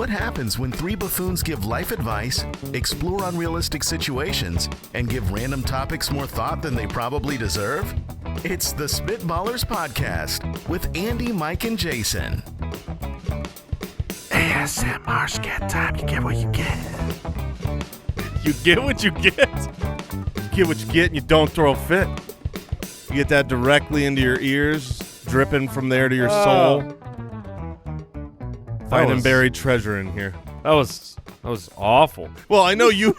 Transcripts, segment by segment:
What happens when three buffoons give life advice, explore unrealistic situations, and give random topics more thought than they probably deserve? It's the Spitballers Podcast with Andy, Mike, and Jason. ASMR scat time. You get what you get. You get what you get. You get what you get, and you don't throw a fit. You get that directly into your ears, dripping from there to your soul. Finding buried treasure in here. That was awful. Well, I know you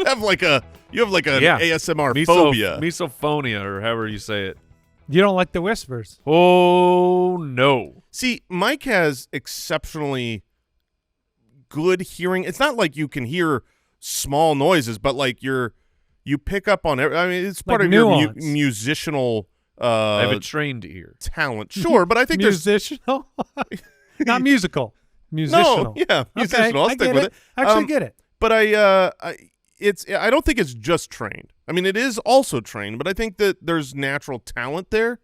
have like an ASMR phobia. Misophonia, or however you say it. You don't like the whispers. Oh, no. See, Mike has exceptionally good hearing. It's not like you can hear small noises, but like you pick up on it. I mean, it's part like of nuance. your musical I have a trained ear. talent. Sure, but I think Musical? Not musical. Musical. No, yeah, musician. I'll stick with it. Actually get it. But I don't think it's just trained. I mean, it is also trained, but I think that there's natural talent there,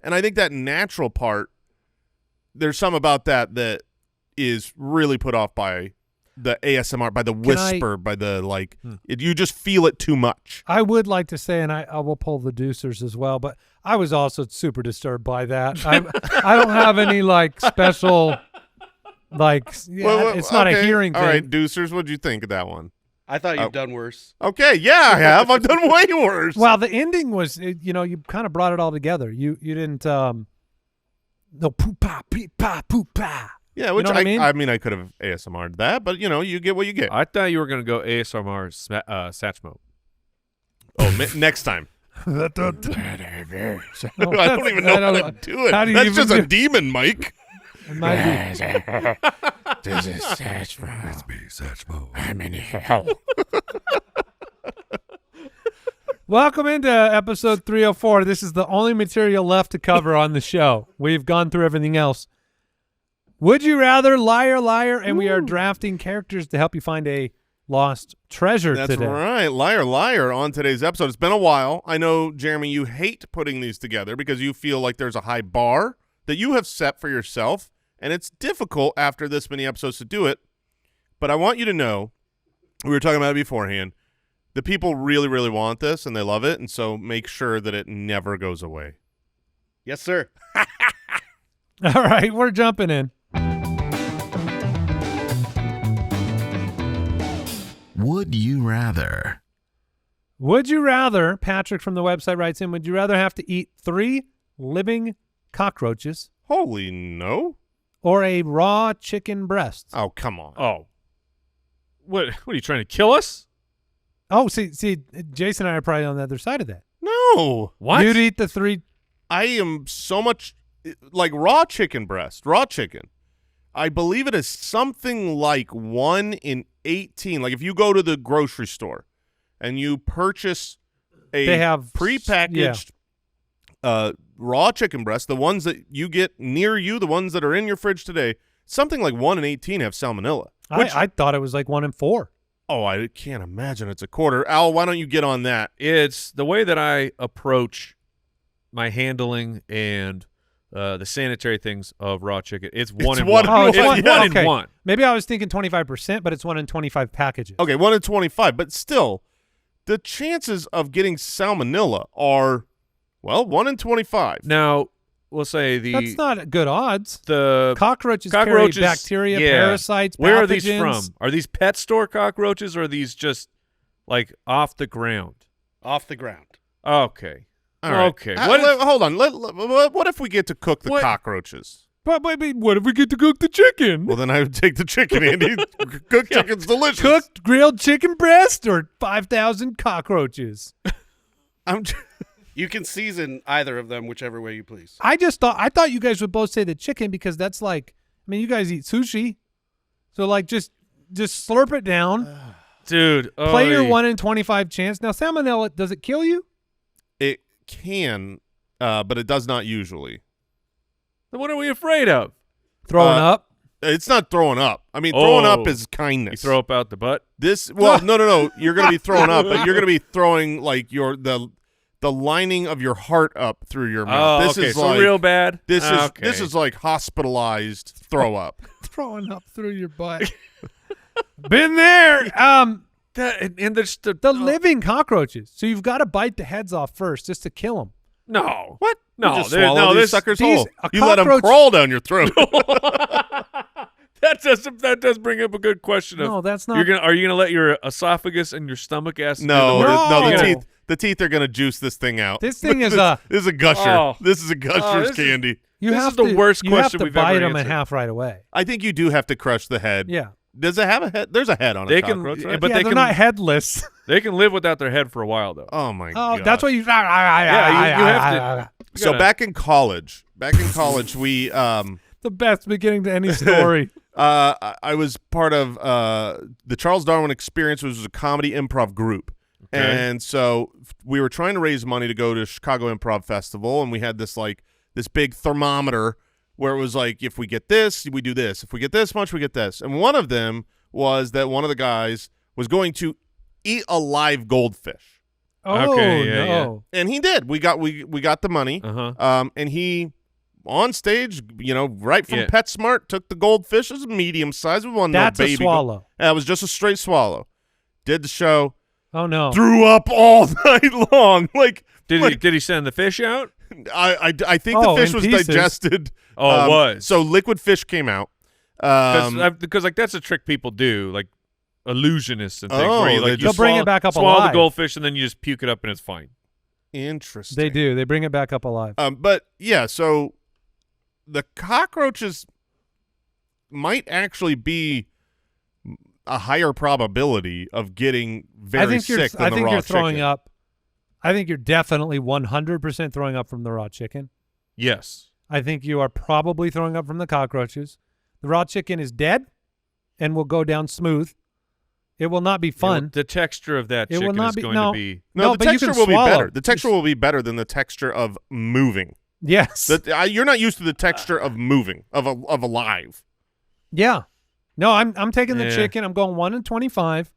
and I think that natural part, there's some about that is really put off by the ASMR, by the whisper, by the you just feel it too much. I would like to say, and I will pull the deucers as well, but I was also super disturbed by that. I don't have any special it's not a hearing thing. All right, deucers, what'd you think of that one? I thought you've done worse. Okay, yeah, I have. I've done way worse. Well, the ending was, you kind of brought it all together. You didn't, no poo-pa, pee-pa, poo-pa. Yeah, which you know what I mean, I could have ASMR'd that, but you get what you get. I thought you were going to go ASMR Satchmo. Oh, next time. I don't even know how to do it. That's just a demon, Mike. It might be. This is Satchmo. It's me, Satchmo. I'm in hell. Welcome into episode 304. This is the only material left to cover on the show. We've gone through everything else. Would you rather, liar, liar, and we are drafting characters to help you find a lost treasure today. That's right. Liar, liar on today's episode. It's been a while. I know, Jeremy, you hate putting these together because you feel like there's a high bar that you have set for yourself, and it's difficult after this many episodes to do it. But I want you to know, we were talking about it beforehand, the people really, really want this, and they love it, and so make sure that it never goes away. Yes, sir. All right, we're jumping in. Would you rather? Would you rather, Patrick from the website writes in, would you rather have to eat 3 living cockroaches Holy no. or a raw chicken breast? Oh, come on. Oh. What are you trying to kill us? Oh, see, Jason and I are probably on the other side of that. No. What? You'd eat the 3. I am so much like raw chicken breast, raw chicken. I believe it is something like 1 in 18. Like if you go to the grocery store and you purchase They have prepackaged raw chicken breast, the ones that you get near you, the ones that are in your fridge today, something like 1 in 18 have salmonella. I thought it was like 1 in 4. Oh, I can't imagine it's a quarter. Al, why don't you get on that? It's the way that I approach my handling and the sanitary things of raw chicken. It's 1 in 1. Oh, it's It's 1 in 1. Maybe I was thinking 25%, but it's 1 in 25 packages. Okay, 1 in 25, but still, the chances of getting salmonella are, 1 in 25. Now, we'll say That's not good odds. the Cockroaches carry bacteria, parasites, pathogens. Where are these from? Are these pet store cockroaches, or are these just like off the ground? Off the ground. Okay. All right. Okay. Hold on. What if we get to cook the cockroaches? But what if we get to cook the chicken? Well, then I would take the chicken, Andy. Cooked chicken's delicious. Cooked grilled chicken breast or 5,000 cockroaches? You can season either of them whichever way you please. I thought you guys would both say the chicken because that's like, I mean, you guys eat sushi. So like just slurp it down. Dude. Play your 1 in 25 chance. Now, salmonella, does it kill you? It can, but it does not usually. Then what are we afraid of? Throwing up? It's not throwing up. I mean, throwing up is kindness. You throw up out the butt? No. You're going to be throwing up, but you're going to be throwing like the lining of your heart up through your mouth. Oh, this okay. is So like, real bad? This is like hospitalized throw up. crawling up through your butt. Been there. And there's The living cockroaches. So you've got to bite the heads off first just to kill them. No. What? No, you just there- swallow no, these this- suckers these- whole. a You let them cockroach- crawl down your throat. That does bring up a good question. No, that's not. Are you gonna let your esophagus and your stomach acid? No, do the work? no, No. the teeth are gonna juice this thing out. This thing is this is a gusher. Oh. This is a gusher's this is- candy. You This have is the to, worst you have question to we've bite ever them in answered. half right away. I think you do have to crush the head. Yeah. Does it have a head? There's a head on They a can- cockroach, right? but yeah, they they're can- not headless. They can live without their head for a while though. Oh my Oh, god. that's what you. you have to. You So gotta- back in college, we The best beginning to any story. I was part of the Charles Darwin Experience, which was a comedy improv group. Okay. And so we were trying to raise money to go to Chicago Improv Festival, and we had this big thermometer where it was like, if we get this, we do this. If we get this much, we get this. And one of them was that one of the guys was going to eat a live goldfish. Oh Okay, yeah, no! And he did. We got the money. Uh-huh. And he on stage, right from Yeah. PetSmart, took the goldfish. It was medium size. It wasn't That's no a baby. swallow. It was just a straight swallow. Did the show. Oh no! Threw up all night long. Did he send the fish out? I think Oh, the fish in was pieces. digested. Oh, it was. So liquid fish came out. Because like that's a trick people do, like illusionists and things. Oh, where you, they like, They'll you bring it swallow- back up swallow alive. the goldfish and then you just puke it up and it's fine. Interesting. They do. They bring it back up alive. But yeah, so the cockroaches might actually be a higher probability of getting very I think sick than I the think raw you're throwing chicken. up. I think you're definitely 100% throwing up from the raw chicken. Yes. I think you are probably throwing up from the cockroaches. The raw chicken is dead and will go down smooth. It will not be fun. The texture of that It will chicken not is be- going no. to be. No, the but you texture can will be swallow. better. The texture will be better than the texture of moving. Yes. You're not used to the texture of moving, of alive. Yeah. No, I'm taking the Yeah. chicken. I'm going 1 in 25.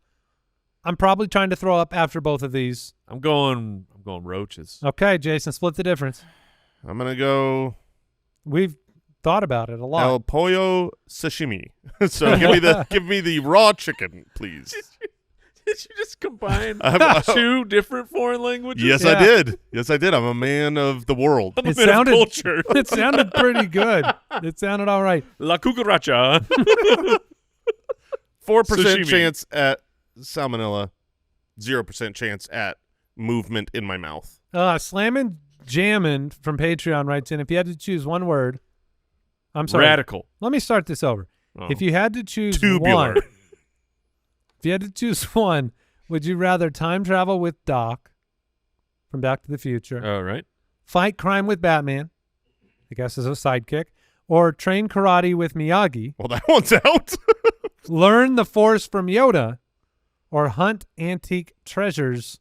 I'm probably trying to throw up after both of these. I'm going roaches. Okay, Jason, split the difference. I'm gonna go We've thought about it a lot. El Pollo Sashimi. So give me the raw chicken, please. Did you just combine I'm- two different foreign languages? Yes, Yeah. I did. Yes, I did. I'm a man of the world. I'm a It bit of sounded culture. it sounded pretty good. It sounded all right. La cucaracha. 4% Sashimi. chance at salmonella, 0% chance at movement in my mouth. Slammin' Jammin' from Patreon writes in, if you had to choose one word, I'm sorry. Radical. Let me start this over. Oh. If you had to choose Tubular. one, if you had to choose one, would you rather time travel with Doc from Back to the Future, All right. fight crime with Batman, I guess as a sidekick, or train karate with Miyagi, Well, that one's out. learn the Force from Yoda, or hunt antique treasures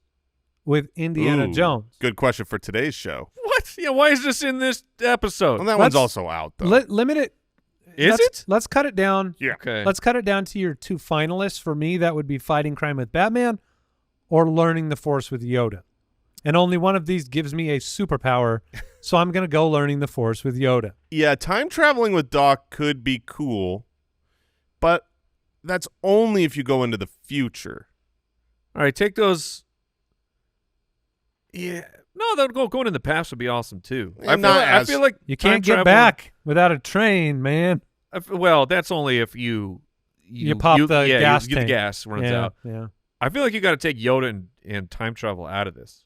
with Indiana Ooh, Jones? Good question for today's show. What? Yeah. Why is this in this episode? Well, that one's Let's- also out, though. Limit it. Is it? Let's cut it down. yeah. Okay. Let's cut it down to your two finalists. For me, that would be fighting crime with Batman or learning the Force with Yoda. And only one of these gives me a superpower, so I'm going to go learning the Force with Yoda. Yeah, time traveling with Doc could be cool, but that's only if you go into the future. All right. Take those. Yeah. No, going in the past would be awesome too. I Not feel like You time can't get travel- back without a train, man. Well, that's only if you pop the yeah, gas the tank. gas runs Yeah, out. yeah. I feel like you got to take Yoda and time travel out of this.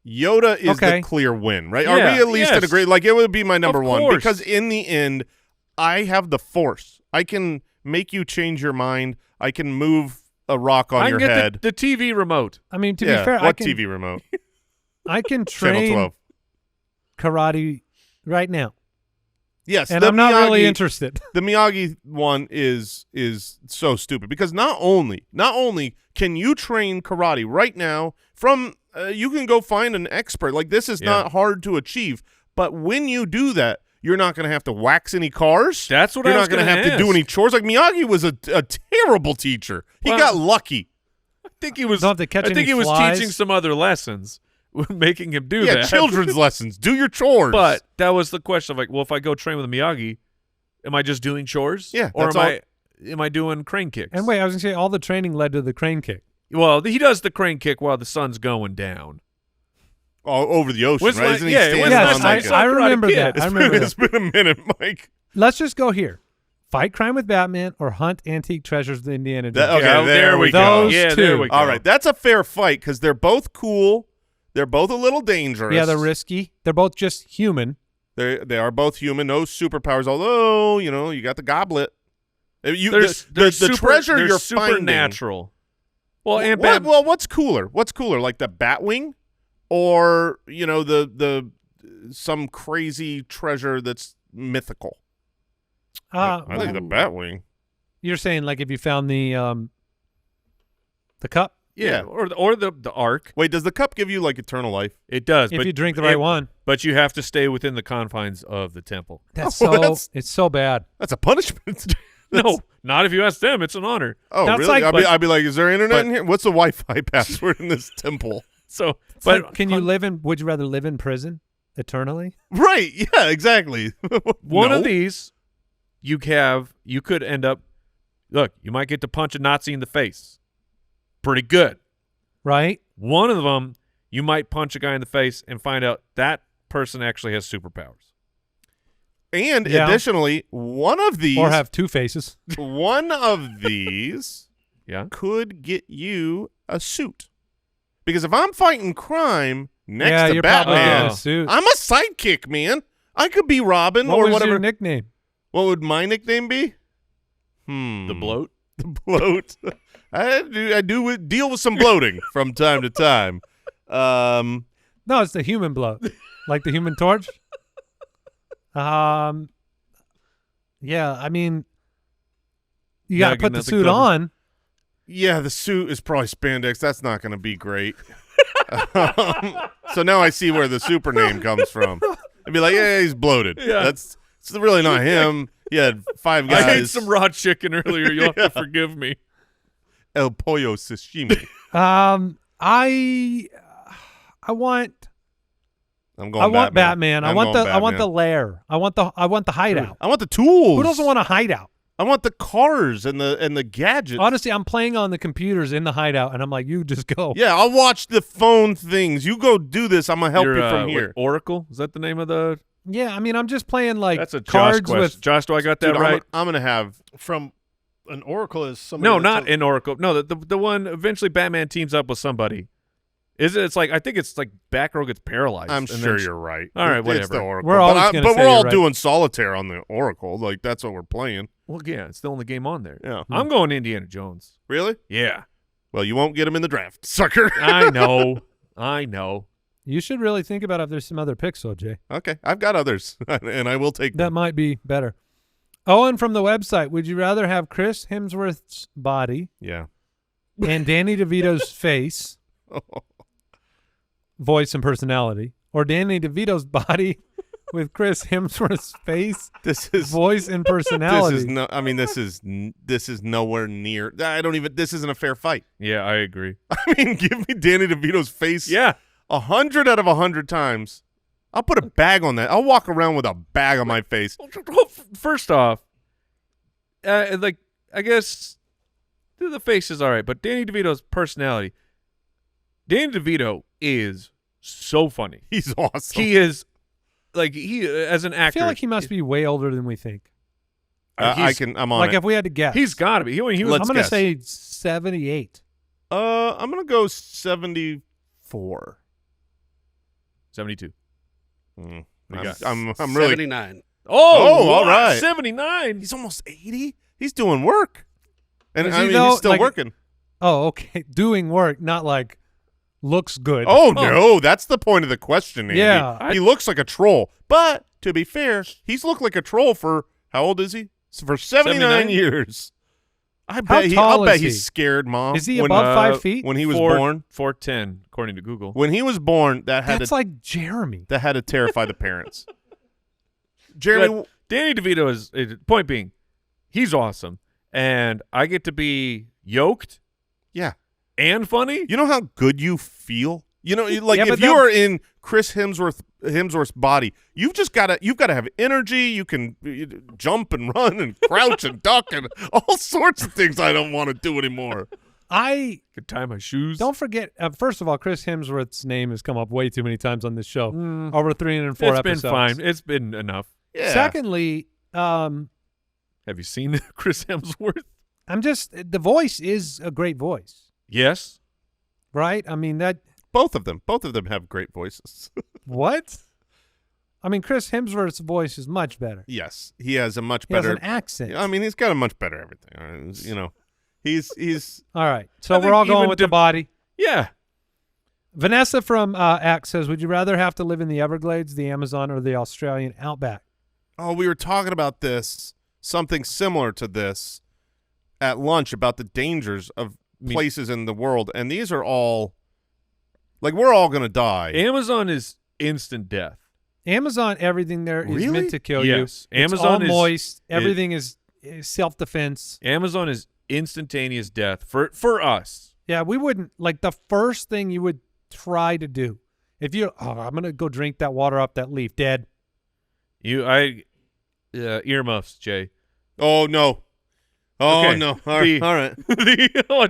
Yoda is Okay. the clear win, right? Yeah, Are we at least yes. at agree? Like, it would be my number Of one course. because in the end, I have the Force. I can make you change your mind. I can move a rock on I your can get head. the TV remote. I mean, to yeah, be fair, what I can, TV remote? I can Channel train 12. karate right now, Yes, and the I'm not really Miyagi- interested. The Miyagi one is so stupid because not only can you train karate right now from you can go find an expert. Like, this is Yeah. not hard to achieve, but when you do that, you're not going to have to wax any cars. That's what you're I not was gonna gonna have to do ask. any chores. Like, Miyagi was a terrible teacher. He Well, got lucky. I think he was. Don't have to catch I think any he was flies. teaching some other lessons, making him do Yeah, that. children's lessons. Do your chores. But that was the question of like, well, if I go train with Miyagi, Am I just doing chores? Yeah, Or that's am I doing crane kicks? And wait, I was going to say all the training led to the crane kick. Well, he does the crane kick while the sun's going down. all over the ocean, When's right? the- Isn't he yeah, standing when's Yes, on the like last I time you saw remember Karate Kid? that. I remember It's that. been a minute, Mike. Let's just go here. Fight crime with Batman or hunt antique treasures with Indiana Jones. Okay, Yeah, there we go. go. Yeah, Those there two. we go. All right, that's a fair fight because they're both cool. They're both a little dangerous. Yeah, they're risky. They're both just human. They are both human, no superpowers. Although you got the goblet. There's The treasure there's you're finding. supernatural. Well, and What's cooler? What's cooler, like the Batwing, or the some crazy treasure that's mythical? I think the Batwing. You're saying like if you found the cup, Yeah. or the ark. Wait, does the cup give you like eternal life? It does, if but you drink the right one. But you have to stay within the confines of the temple. That's Oh, so that's- it's so bad. That's a punishment. No, not if you ask them. It's an honor. Oh, That's really? like- I'd be like, is there internet but- in here? What's the Wi-Fi password in this temple? So, It's but like, can you live in? Would you rather live in prison eternally? Right? Yeah, exactly. one No. of these, you could end up. Look, you might get to punch a Nazi in the face. Pretty good. Right? One of them, you might punch a guy in the face and find out that person actually has superpowers. And Yeah. additionally, one of these, Or have two faces? one of these, Yeah. could get you a suit. Because if I'm fighting crime next yeah, to you're probably Batman, getting a suit. I'm a sidekick, man. I could be Robin What or was whatever. your nickname? What would my nickname be? The bloat. The bloat. I do deal with some bloating from time to time. No, it's the human bloat, like the Human Torch. Yeah, I mean, you got to Gotta get put the nothing suit covered. on. Yeah, the suit is probably spandex. That's not going to be great. So now I see where the super name comes from. I'd be like, yeah, he's bloated. Yeah. It's really not him. He had 5 guys. I ate some raw chicken earlier. You'll have to forgive me. El pollo sashimi. I want I'm going. Batman. I I'm want going the I want the Batman. lair. I want the hideout. I want the tools. Who doesn't want a hideout? I want the cars and the gadgets. Honestly, I'm playing on the computers in the hideout, and I'm like, you just go. Yeah, I'll watch the phone things. You go do this. I'm gonna help You're, you from what, here. Oracle? Is that the name of the? Yeah, I mean, I'm just playing like That's a Josh cards question. with. Josh, do I got that Dude, right? I'm gonna have. From an oracle is somebody. No, that not tells- in Oracle. No, the one eventually Batman teams up with somebody. Is it? It's like I think it's like Batgirl gets paralyzed. I'm and sure then she- you're right. All right, It's whatever. the Oracle. We're always gonna but say we're all you're right. doing solitaire on the Oracle. Like that's what we're playing. Well, yeah, it's the only game on there. Yeah. I'm going Indiana Jones. Really? Yeah, Well, you won't get him in the draft, sucker. I know. I know. You should really think about if there's some other picks, OJ. Okay, I've got others, and I will take That them. might be better. Owen from the website, would you rather have Chris Hemsworth's body Yeah. and Danny DeVito's face, voice and personality, or Danny DeVito's body with Chris Hemsworth's face, This is voice, and personality? This is no. I mean, this is nowhere near. I don't even. This isn't a fair fight. Yeah, I agree. I mean, give me Danny DeVito's face. Yeah, 100 out of 100 times. I'll put a bag on that. I'll walk around with a bag on my face. Well, first off, like I guess the face is all right, but Danny DeVito's personality. Danny DeVito is so funny. He's awesome. He is like as an I actor. feel like he must be way older than we think. I'm on Like it. if we had to guess. He's got to be. He was. Let's I'm going to guess. say 78. I'm gonna go 74. 72. Mm. We got I'm really. 79. Oh, all right. 79. He's almost 80. He's doing work, and Is I he mean though? he's still Like- working. Oh, okay. Doing work, not like looks good. Oh no, that's the point of the question, Andy. Yeah. He looks like a troll, but to be fair, he's looked like a troll for how old is he? For 79 79? years. I How bet tall I'll bet is he? he's scared, Mom. Is he when, above 5 feet? when he was born? 4'10", according to Google. When he was born, that had That's to like Jeremy. terrify the parents. Jeremy, But Danny DeVito is point being, he's awesome, and I get to be yoked yeah. and funny. You know how good you feel? You know, like Yeah, but if you that- are in Chris Hemsworth's Hemsworth's body, you've got to have energy. You can jump and run and crouch and duck and all sorts of things I don't want to do anymore. I could tie my shoes. Don't forget, first of all, Chris Hemsworth's name has come up way too many times on this show. Over 304 episodes. It's been fine. It's been enough. Yeah. Secondly, have you seen Chris Hemsworth? The voice is a great voice. Yes. Right? I mean, that. Both of them have great voices. What? I mean, Chris Hemsworth's voice is much better. Yes. He has a much He better. has an accent. I mean, he's got a much better everything. You know, he's. All right. So I we're think all going even with the body. Yeah. Vanessa from X says, would you rather have to live in the Everglades, the Amazon, or the Australian outback? Oh, we were talking about something similar to this at lunch about the dangers of places in the world, and these are all like we're all going to die. Amazon is instant death. Amazon, everything there is Really? meant to kill Yes. you. It's Amazon all is moist. Everything is self-defense. Amazon is instantaneous death for us. Yeah, we wouldn't like the first thing you would try to do if you. Oh, I'm gonna go drink that water off that leaf. Dead. Earmuffs, Jay. Oh no! Oh Okay. no! All right. All right. I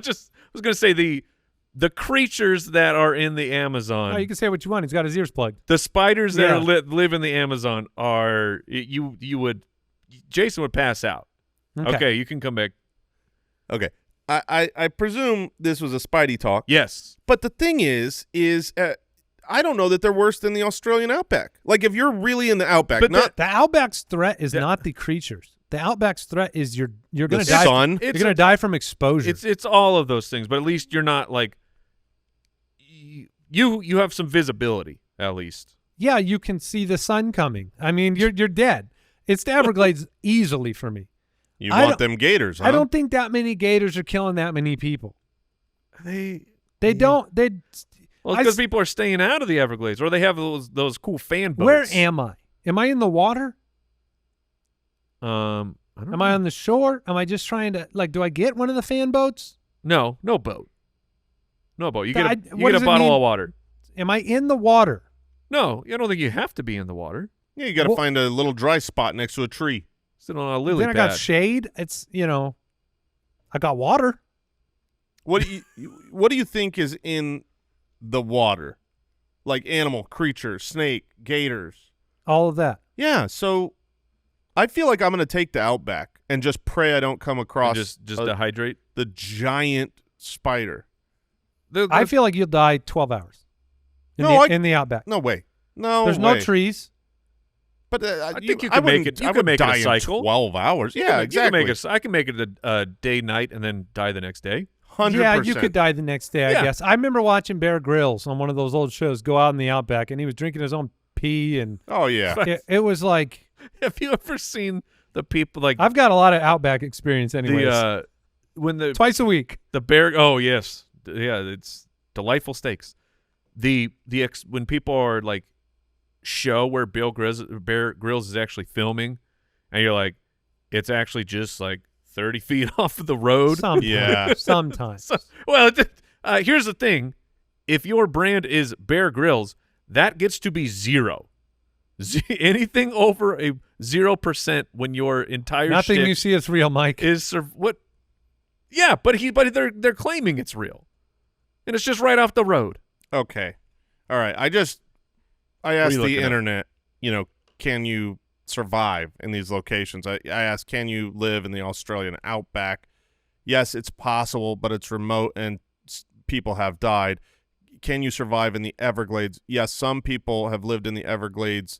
was gonna say the creatures that are in the Amazon. Oh, you can say what you want. He's got his ears plugged. The spiders that Yeah. live in the Amazon are Jason would pass out. Okay, you can come back. Okay. I presume this was a Spidey talk. Yes. But the thing is I don't know that they're worse than the Australian outback. Like if you're really in the outback, But not The outback's threat is not the creators. The outback's thret is you're the gonna die. sun. You're gonna die from exposure. It's all of those things, but at least you're not like you have some visibility at least. Yeah, you can see the sun coming. I mean, you're dead. It's the Everglades easily for me. You I want don't- them gators, huh? I don't think that many gators are killing that many people. They Don't. They. well I because s- people are staying out of the Everglades, or they have those cool fan boats. Where am I? Am I in the water? I don't Am know. I on the shore? Am I just trying to do I get one of the fan boats? No boat. No boat. You What get a does it bottle mean? of water. Am I in the water? No, I don't think you have to be in the water. Yeah, you got to Well- find a little dry spot next to a tree. Sit on a lily Then I pad. got shade. It's I got water. What do you think is in the water? Like animal, creature, snake, gators. All of that. Yeah, so I feel like I'm going to take the outback and just pray I don't come And across just dehydrate. the giant spider. I feel like you'll die 12 hours. In the outback. No way. No There's way. no trees. But I think you can make it. You can make it a cycle. 12 hours. You Yeah, can- exactly. You can make it. I can make it a day, night, and then die the next day. 100%. Yeah, you could die the next day, I Yeah. guess. I remember watching Bear Grylls on one of those old shows go out in the outback, and he was drinking his own pee, and Oh, yeah. it was like Have you ever seen the people like I've got a lot of outback experience anyways. when the Twice a week. the bear? Oh yes, yeah, it's delightful steaks. When people are like show where Bear Grylls is actually filming, and you're like, it's actually just like 30 feet off of the road. Sometimes. Yeah. Sometimes. Well, here's the thing: if your brand is Bear Grylls, that gets to be zero. Anything over a 0% when your entire Nothing shtick you see is real, Mike. is what? Yeah, but they're claiming it's real, and it's just right off the road. Okay. All right. I asked you the looking up? internet, can you survive in these locations? I asked, can you live in the Australian outback? Yes, it's possible, but it's remote and people have died. Can you survive in the Everglades? Yes, some people have lived in the Everglades,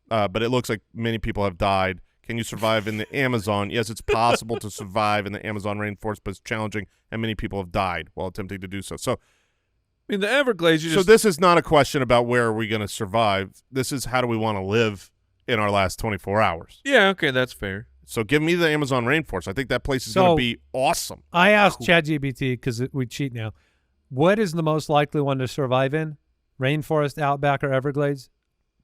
but it looks like many people have died. Can you survive in the Amazon? Yes, it's possible to survive in the Amazon rainforest, but it's challenging, and many people have died while attempting to do so. So, I mean, the Everglades. this is not a question about where are we going to survive. This is how do we want to live in our last 24 hours. Yeah, okay, that's fair. So give me the Amazon rainforest. I think that place is So- going to be awesome. I asked ChatGPT because we cheat now. What is the most likely one to survive in? Rainforest, outback, or Everglades?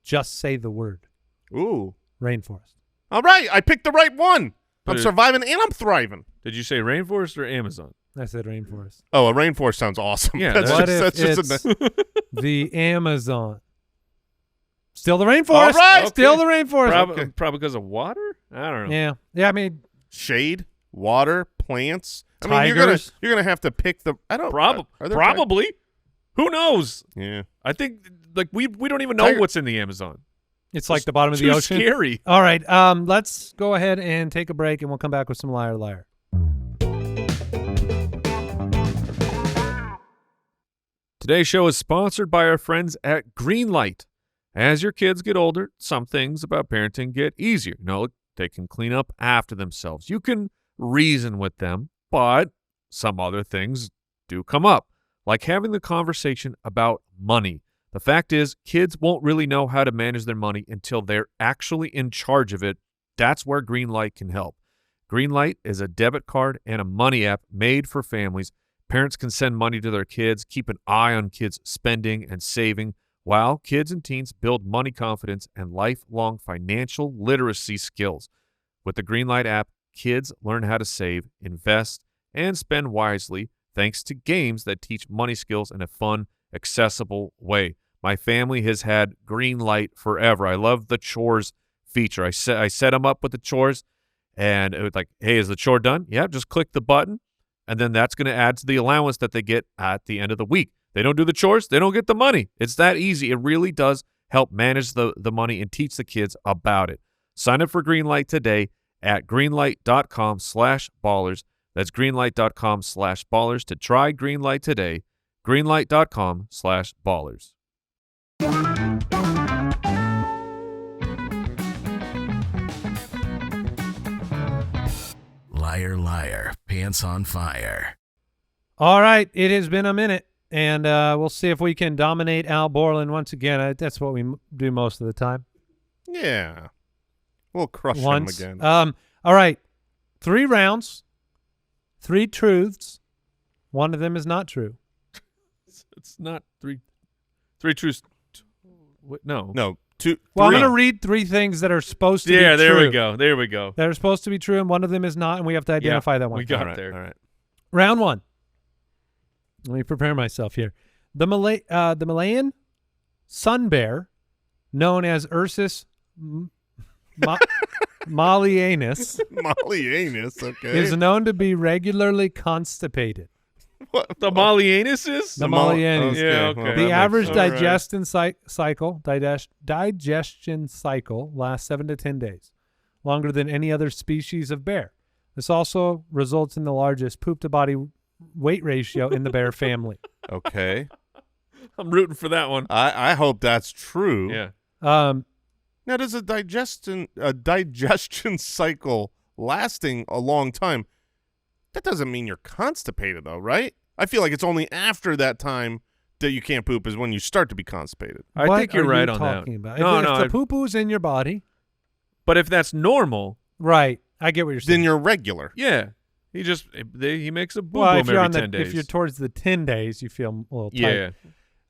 Just say the word. Ooh. Rainforest. All right. I picked the right one. But I'm surviving and I'm thriving. Did you say rainforest or Amazon? I said rainforest. Oh, a rainforest sounds awesome. Yeah, that's What just, if that's just it's the Amazon? Still the rainforest. All right. Still the rainforest. Probably because of water? I don't know. Yeah. I mean, Shade, water, plants. I mean, tigers. you're gonna have to pick the. I don't. are there Probably. Who knows? Yeah. I think we don't even know Tiger- what's in the Amazon. It's like the bottom of the Too ocean. scary. All right. Let's go ahead and take a break, and we'll come back with some liar liar. Today's show is sponsored by our friends at Greenlight. As your kids get older, some things about parenting get easier. They can clean up after themselves. You can reason with them, but some other things do come up, like having the conversation about money. The fact is, kids won't really know how to manage their money until they're actually in charge of it. That's where Greenlight can help. Greenlight is a debit card and a money app made for families. Parents can send money to their kids, keep an eye on kids' spending and saving, while kids and teens build money confidence and lifelong financial literacy skills. With the Greenlight app, kids learn how to save, invest, and spend wisely thanks to games that teach money skills in a fun, accessible way. My family has had Greenlight forever. I love the chores feature. I set them up with the chores, and it was like, hey, is the chore done? Yeah, just click the button, and then that's going to add to the allowance that they get at the end of the week. They don't do the chores, they don't get the money. It's that easy. It really does help manage the money and teach the kids about it. Sign up for Greenlight today at greenlight.com/ballers. That's greenlight.com/ballers to try Greenlight today. Greenlight.com/ballers. Liar, liar, pants on fire. All right. It has been a minute, and we'll see if we can dominate Al Borland once again. That's what we do most of the time. Yeah. We'll crush Once. him again. All right. 3 rounds, 3 truths. One of them is not true. It's not three truths. No. No. 2. Well, I'm 3. going to read 3 things that are supposed to be true. Yeah, there we go. There we go. That are supposed to be true, and one of them is not, and we have to identify that one. We got All it right, there. all right. Round 1. Let me prepare myself here. The Malayan sun bear, known as Ursus malleanus, Molly-anus, okay. is known to be regularly constipated. What The Mollianuses? The Mollianus. Yeah, okay. well, The that average makes sense. digestion cycle lasts 7 to 10 days, longer than any other species of bear. This also results in the largest poop-to-body weight ratio in the bear family. Okay. I'm rooting for that one. I hope that's true. Yeah. Now, does a digestion cycle lasting a long time, that doesn't mean you're constipated, though, right? I feel like it's only after that time that you can't poop is when you start to be constipated. I what think you're are right you on talking that. about? No, if the poo-poo's in your body, but if that's normal, right? I get what you're saying. Then you're regular. yeah. He makes a boom well, boom if you're every on 10 days. if you're towards the 10 days, you feel a little tight. yeah.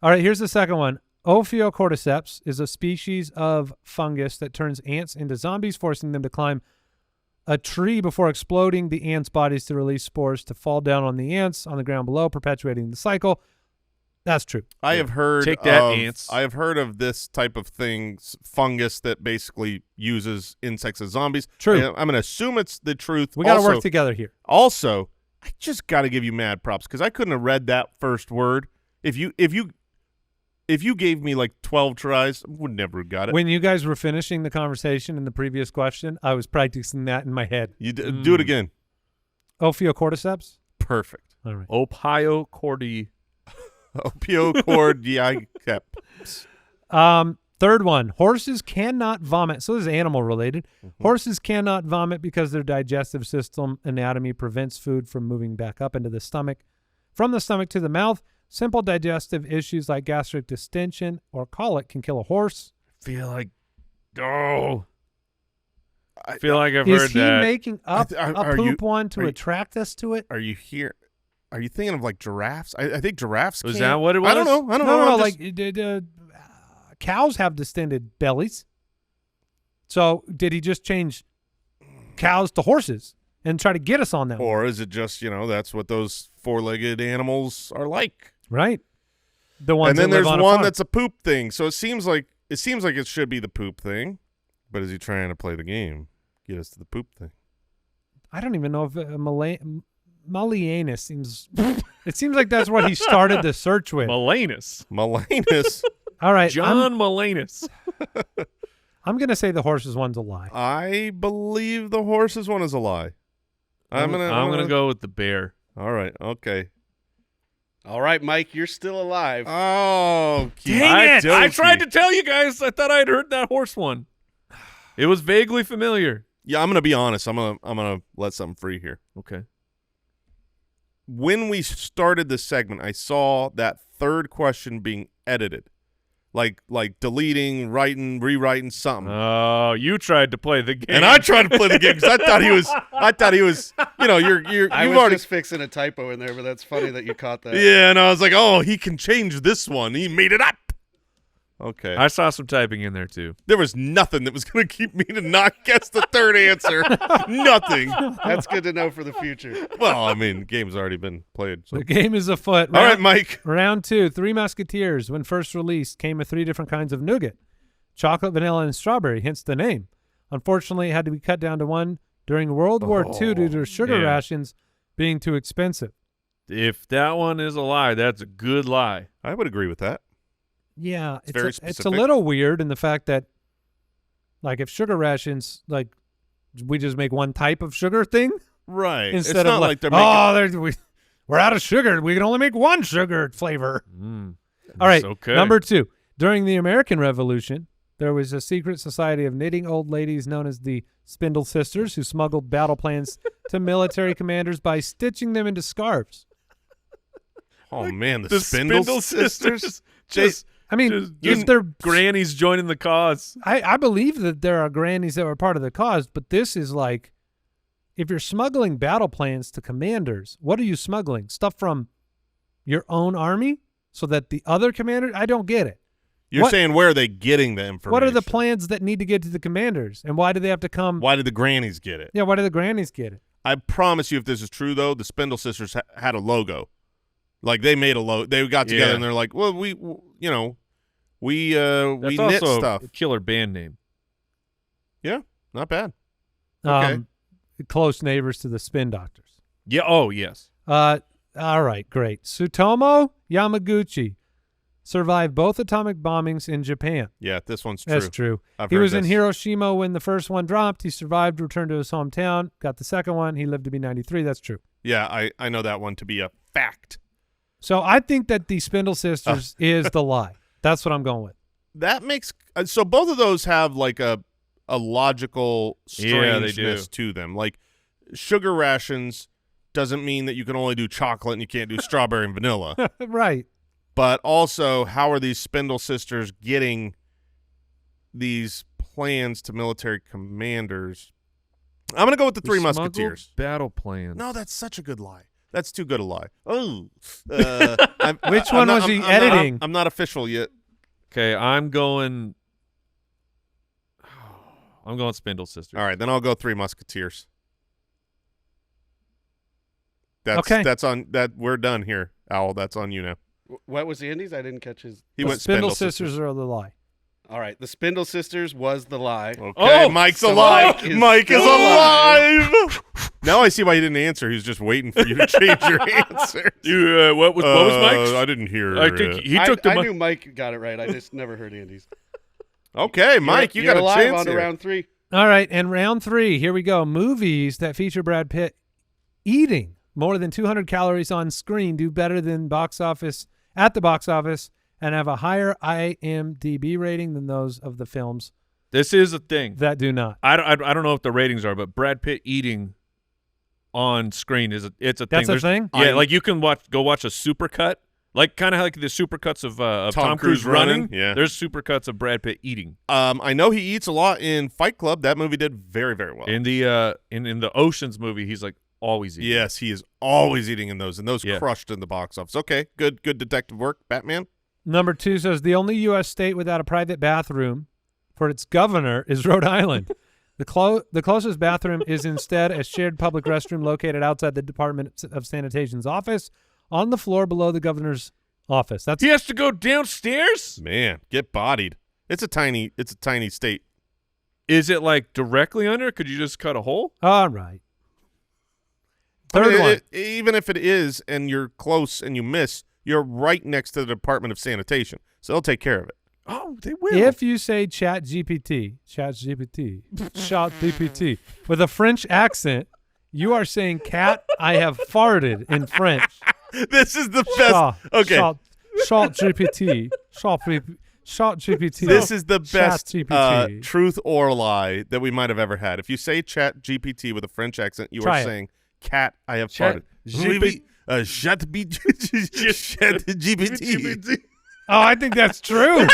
All right, here's the second one. Ophiocordyceps is a species of fungus that turns ants into zombies, forcing them to climb a tree before exploding the ants' bodies to release spores to fall down on the ants on the ground below, perpetuating the cycle. That's true. I have heard Take that, of, ants. I have heard of this type of fungus that basically uses insects as zombies. True. I'm going to assume it's the truth. We got to Also- work together here. Also, I just got to give you mad props because I couldn't have read that first word. If you gave me like 12 tries, I would never have got it. When you guys were finishing the conversation in the previous question, I was practicing that in my head. You do it again. Ophiocordyceps? Perfect. All right. Opiocordy. Opiocordyceps. Third one, horses cannot vomit. So this is animal related. Horses cannot vomit because their digestive system anatomy prevents food from moving back up into the stomach. From the stomach to the mouth, simple digestive issues like gastric distension or colic can kill a horse. I feel like I've Is heard he that. making up Are a you- poop one to are you- attract us to it? Are you here? Are you thinking of like giraffes? I think giraffes. Was can't. that what it was? I don't know. I don't No, know. I'm like just- cows have distended bellies. So did he just change cows to horses and try to get us on that one? Or is it just that's what those 4-legged animals are like? Right. The ones And then that live there's on a one farm. that's a poop thing. So it seems like it seems like it should be the poop thing, but is he trying to play the game? Get us to the poop thing. I don't even know if Malleanus seems. It seems like that's what he started the search with. Malanus. Malanus. All right, John Malanus. I'm going to say the horse's one's a lie. I believe the horse's one is a lie. I'm gonna go with the bear. All right. Okay. All right, Mike, you're still alive. Oh, Dang it! I okey-dokey. tried to tell you guys. I thought I had heard that horse one. It was vaguely familiar. Yeah, I'm gonna be honest. I'm gonna let something free here. Okay. When we started this segment, I saw that third question being edited, like deleting, writing, rewriting something. Oh, you tried to play the game. And I tried to play the game because I thought he was. You know, I you've was already. just fixing a typo in there, but that's funny that you caught that. Yeah, and I was like, oh, he can change this one. He made it up. Okay. I saw some typing in there too. There was nothing that was going to keep me to not guess the third answer. Nothing. That's good to know for the future. Well, I mean, the game's already been played. So. The game is afoot. All right, Mike. Round 2, Three Musketeers, when first released, came with 3 different kinds of nougat. Chocolate, vanilla, and strawberry, hence the name. Unfortunately, it had to be cut down to one during World War II due to sugar rations being too expensive. If that one is a lie, that's a good lie. I would agree with that. Yeah, very it's a specific. little weird in the fact that, like, if sugar rations, like, we just make one type of sugar thing Right. instead it's of not like they're making. we're out of sugar. We can only make one sugar flavor. All right, okay. number 2. During the American Revolution, there was a secret society of knitting old ladies known as the Spindle Sisters who smuggled battle plans to military commanders by stitching them into scarves. Oh man, the The Spindle Sisters. Just, I mean, just if they're grannies joining the cause. I believe that there are grannies that were part of the cause, but this is like, if you're smuggling battle plans to commanders, what are you smuggling? Stuff from your own army so that the other commander? I don't get it. You're What- saying where are they getting the information? What are the plans that need to get to the commanders, and why do they have to come? Why did the grannies get it? Yeah, why do the grannies get it? I promise you, if this is true, though, the Spindle Sisters had a logo. Like they made a logo. They got together Yeah. and they're like, "Well, we knit That's also stuff." a killer band name. Yeah, not bad. Okay. Close neighbors to the Spin Doctors. Yeah. Oh, yes. All right, great. Tsutomu Yamaguchi survived both atomic bombings in Japan. Yeah, this one's true. That's true. I've He heard was in this. Hiroshima when the first one dropped. He survived, returned to his hometown, got the second one. He lived to be 93. That's true. Yeah, I know that one to be a fact. So I think that the Spindle Sisters is the lie. That's what I'm going with. That makes so both of those have like a logical Yeah, they strangeness do. to them. Like sugar rations doesn't mean that you can only do chocolate and you can't do strawberry and vanilla. Right. But also, how are these Spindle Sisters getting these plans to military commanders? I'm going to go with the Three Smuggled Musketeers. battle plans. No, that's such a good lie. That's too good a lie. Oh. Which one was he editing? I'm not official yet. Okay, I'm going Spindle Sisters. All right, then I'll go Three Musketeers. Okay. That's on that. We're done here, Owl. That's on you now. What was the Indies? I didn't catch his. He The went Spindle Spindle Sisters are the lie. All right, the Spindle Sisters was the lie. Okay, Oh, Mike's so alive. Mike is Mike is still alive. Now I see why he didn't answer. He was just waiting for you to change your answer. What was Mike's? I didn't hear. I think he took the I mi- knew Mike got it right. I just never heard Andy's. Okay, Mike, you You're got a alive chance on to here. round 3. All right, and round 3, here we go. Movies that feature Brad Pitt eating more than 200 calories on screen do better than the box office and have a higher IMDb rating than those of the films This is a thing. that do not. I don't know what the ratings are, but Brad Pitt eating on screen it's a thing. That's a There's- thing? Yeah, like you can go watch a supercut, like kind of like the supercuts of Tom Cruise running. Yeah. There's supercuts of Brad Pitt eating. I know he eats a lot in Fight Club. That movie did very, very well. In the in the Oceans movie, he's like always eating. Yes, he is always eating in those, and those Yeah. crushed in the box office. Okay, good detective work, Batman. Number 2 says the only U.S. state without a private bathroom for its governor is Rhode Island. The closest bathroom is instead a shared public restroom located outside the Department of Sanitation's office on the floor below the governor's office. That's He has to go downstairs. Man, get bodied. It's a tiny state. Is it like directly under? Could you just cut a hole? All right. I Third mean, one. Even if it is and you're close and you miss, you're right next to the Department of Sanitation, so they'll take care of it. Oh, they will. If you say Chat GPT, with a French accent, you are saying cat, I have farted in French. This is the best. Okay. Chat GPT. Chat GPT. This is the best GPT. truth or lie that we might have ever had. If you say Chat GPT with a French accent, you Try are it. saying cat, I have Chat farted. Chat GPT. Oh, I think that's true.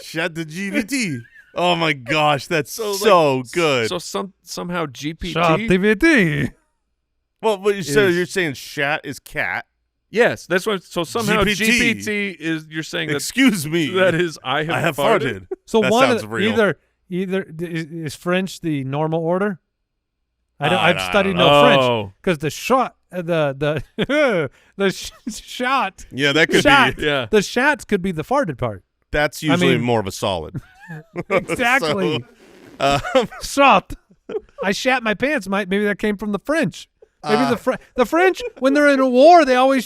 Chat the GPT. Oh my gosh, that's so good. So somehow GPT. Chat GPT. Well, so you're saying chat is cat. Yes, that's what. So somehow GPT. GPT is. You're saying that. Excuse me. That is, I have farted. So That one sounds of real. either is French the normal order? I've I studied don't no French Oh. because the shot the shot. Yeah, that could Shat. be. Yeah. The shats could be the farted part. That's usually mean- more of a solid. Exactly. So, Shot. I shat my pants. Maybe that came from the French. Maybe the French, when they're in a war, they always.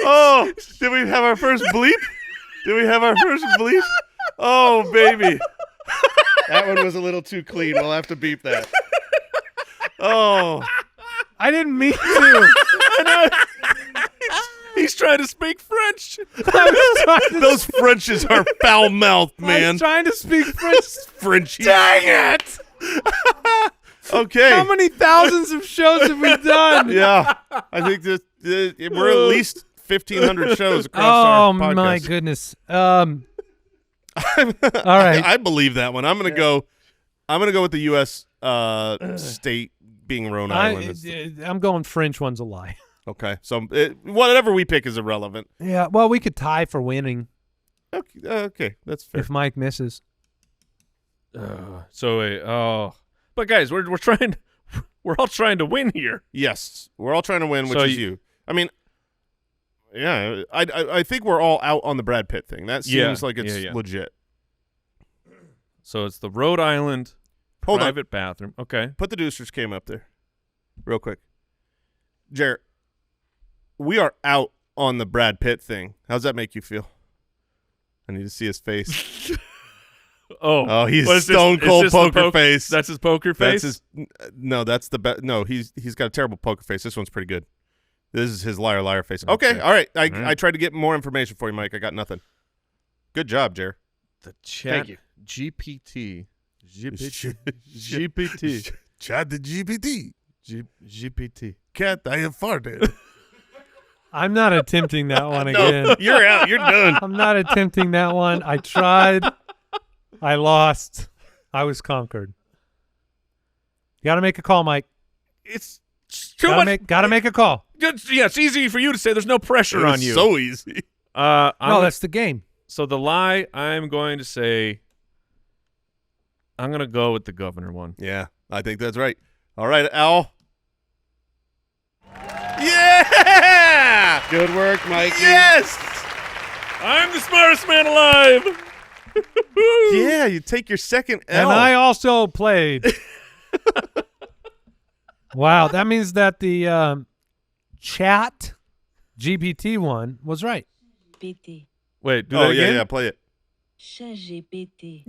oh, did we have our first bleep? Did we have our first bleep? Oh, baby. That one was a little too clean. We'll have to beep that. Oh. I didn't mean to. He's trying to speak French. I was trying to, Those Frenches are foul-mouthed, I man. was trying to speak French. Frenchies. Dang it! Okay. How many thousands of shows have we done? Yeah. I think we're at least 1,500 shows across Oh our podcast. my goodness. All right. I believe that one. I'm gonna go with the U.S. State being Rhode Island. I'm going French one's a lie. Okay, so whatever we pick is irrelevant. Yeah. Well, we could tie for winning Okay, that's fair. if Mike misses. So wait. Oh, but guys, we're trying. We're all trying to win here. Yes, we're all trying to win, which So is you. I mean, yeah, I think we're all out on the Brad Pitt thing. That seems like it's legit. So it's the Rhode Island Hold on. private bathroom. Okay. Put the Deucers came up there, real quick. Jarrett, we are out on the Brad Pitt thing. How's that make you feel? I need to see his face. Oh, he's what is this? stone Is cold this the poker face. That's his poker face. That's his. No, that's the best. No, he's got a terrible poker face. This one's pretty good. This is his liar face. Okay, all right. I tried to get more information for you, Mike. I got nothing. Good job, Jer. The chat Thank you. GPT. GPT. Chat the GPT. GPT. Cat, I have farted. I'm not attempting that one again. You're out. You're done. I'm not attempting that one. I tried. I lost. I was conquered. You got to make a call, Mike. It's too much. Got to make a call. Yeah, it's easy for you to say. There's no pressure on you. So easy. No, that's the game. So the lie, I'm going to say, I'm going to go with the governor one. Yeah, I think that's right. All right, Al. Yeah! Good work, Mike. Yes! I'm the smartest man alive. Yeah, you take your second L. And I also played. Wow, that means that the chat GPT one was right. GPT. Wait, do Oh, that again? yeah, play it. ChatGPT.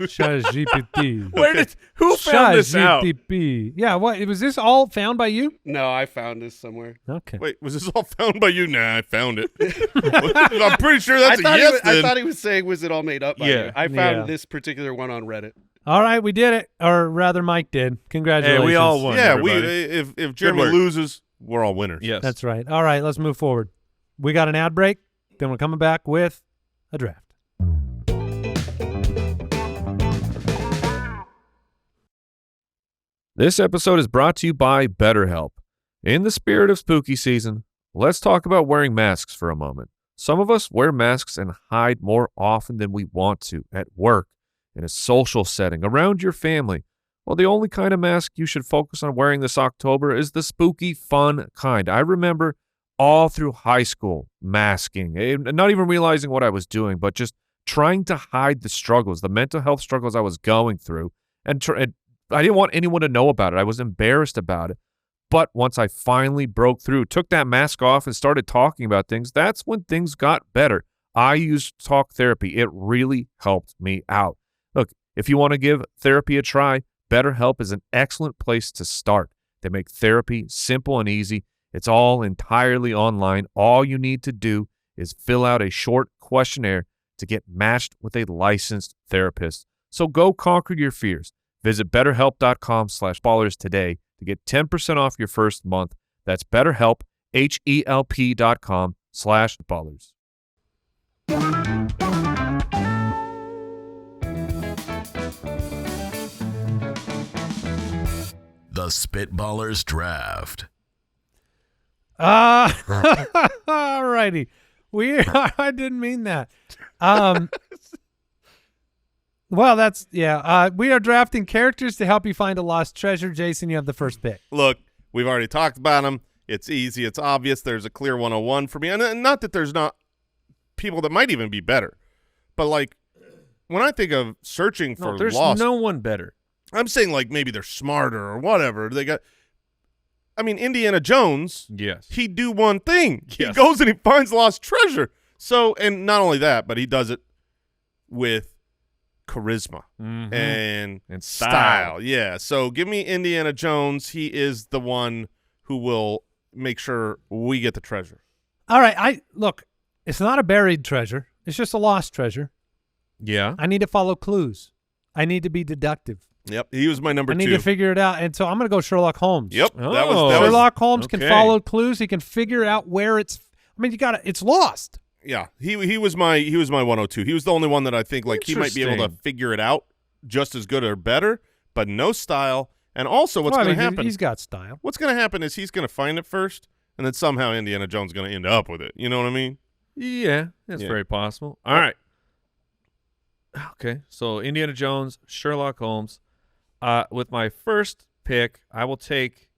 Chat GPT. Who found this out? ChatGPT. Yeah, what? Was this all found by you? No, I found this somewhere. Okay. Wait, was this all found by you? Nah, I found it. I'm pretty sure that's a yes, I then. thought he was saying, was it all made up by Yeah. you? I found Yeah. this particular one on Reddit. All right, we did it. Or rather, Mike did. Congratulations. Hey, we all won. Yeah, everybody. if Jeremy work. loses, we're all winners. Yes. That's right. All right, let's move forward. We got an ad break. Then we're coming back with a draft. This episode is brought to you by BetterHelp. In the spirit of spooky season, let's talk about wearing masks for a moment. Some of us wear masks and hide more often than we want to at work, in a social setting, around your family, Well, the only kind of mask you should focus on wearing this October is the spooky, fun kind. I remember all through high school masking, not even realizing what I was doing, but just trying to hide the struggles, the mental health struggles I was going through. And I didn't want anyone to know about it. I was embarrassed about it. But once I finally broke through, took that mask off and started talking about things, that's when things got better. I used talk therapy. It really helped me out. Look, if you want to give therapy a try, BetterHelp is an excellent place to start. They make therapy simple and easy. It's all entirely online. All you need to do is fill out a short questionnaire to get matched with a licensed therapist. So go conquer your fears. Visit BetterHelp.com/ballers today to get 10% off your first month. That's BetterHelp, HELP.com/ballers. The Spitballers Draft. All righty. I didn't mean that. Well, that's, yeah. We are drafting characters to help you find a lost treasure. Jason, you have the first pick. Look, we've already talked about them. It's easy. It's obvious. There's a clear 101 for me. And not that there's not people that might even be better. But, like, when I think of searching for there's lost, no one better. I'm saying, like, maybe they're smarter or whatever. I mean, Indiana Jones, Yes. he'd do one thing. Yes. He goes and he finds lost treasure. So, and not only that, but he does it with charisma and style. Yeah. So give me Indiana Jones. He is the one who will make sure we get the treasure. All right. Look, it's not a buried treasure. It's just a lost treasure. Yeah. I need to follow clues. I need to be deductive. Yep. He was my number 2. I need to figure it out. And so I'm going to go Sherlock Holmes. Yep. Oh. That was Sherlock Holmes can okay. follow clues. He can figure out where it's. I mean, it's lost. yeah. He was my 102. He was the only one that I think like he might be able to Interesting. figure it out just as good or better, but no style. And also what's going to happen? He's got style. What's going to happen is he's going to find it first, and then somehow Indiana Jones is going to end up with it. You know what I mean? Yeah, that's Yeah. very possible. All right. Okay, so Indiana Jones, Sherlock Holmes. With my first pick, I will take